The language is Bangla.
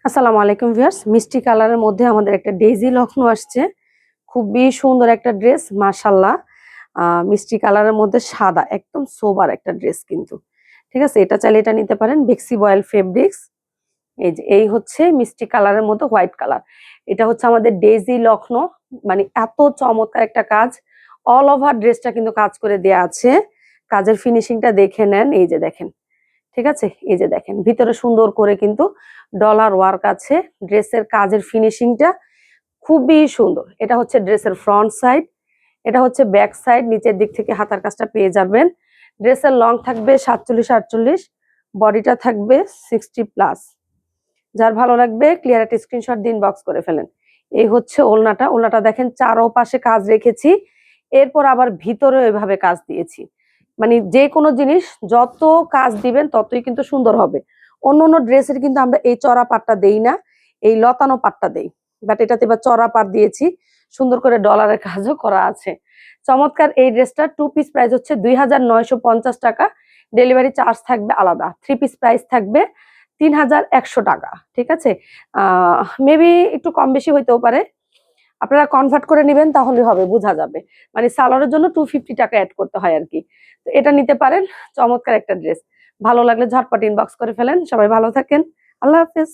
আসসালামু আলাইকুম ভিউয়ার্স, মিষ্টি কালারের মধ্যে আমাদের একটা ডেইজি লখনৌ আসছে। খুবই সুন্দর একটা ড্রেস, মাশাআল্লাহ। মিষ্টি কালারের মধ্যে সাদা, একদম সোবার একটা ড্রেস কিন্তু। ঠিক আছে, এটা চাইলে এটা নিতে পারেন। বেক্সি বয়েল ফেব্রিক্স। এই হচ্ছে মিষ্টি কালারের মধ্যে হোয়াইট কালার। এটা হচ্ছে আমাদের ডেইজি লখনৌ। মানে এত চমৎকার একটা কাজ, অল ওভার ড্রেসটা কিন্তু কাজ করে দেয়া আছে। কাজের ফিনিশিংটা দেখে নেন, এই যে দেখেন। ঠিক আছে, এই যে দেখেন ভিতরে সুন্দর করে কিন্তু ডলার ওয়ার্ক আছে। ড্রেসের কাজের ফিনিশিংটা খুবই সুন্দর। এটা হচ্ছে ড্রেসের ফ্রন্ট সাইড, এটা হচ্ছে ব্যাক সাইড। নিচের দিক থেকে হাতার কাজটা পেয়ে যাবেন। ড্রেসের লং থাকবে 47-48, বডিটা থাকবে 60+। যার ভালো লাগবে ক্লিয়ার একটা স্ক্রিনশট দিন, বক্স করে ফেলেন। এই হচ্ছে ওড়নাটা। ওড়নাটা দেখেন চারোপাশে কাজ রেখেছি, এরপর আবার ভিতরেও এভাবে কাজ দিয়েছি। মানে যে কোনো জিনিস যত কাজ দিবেন ততই কিন্তু সুন্দর হবে। অন্য অন্য ড্রেসের কিন্তু আমরা এই চড়া পাটটা দেই না, এই লতানো পাটটা দেই। বাট এটাতে এবার চড়া পাট দিয়েছি, সুন্দর করে ডলারের কাজও করা আছে। চমৎকার এই ড্রেসটা 2 পিস প্রাইস হচ্ছে 2950 টাকা। ডেলিভারি চার্জ থাকবে আলাদা। 3 পিস প্রাইস থাকবে 3100 টাকা। ঠিক আছে, মেবি একটু কম বেশি হইতেও পারে। আপনারা কনভার্ট করে নিবেন, তাহলে হবে, বোঝা যাবে। মানে সালোয়ারের জন্য 250 টাকা অ্যাড করতে হয় আর কি। তো এটা নিতে পারেন, চমৎকার একটা ড্রেস। ভালো লাগলে ঝটপট ইনবক্স করে ফেলেন। সবাই ভালো থাকেন, আল্লাহ হাফেজ।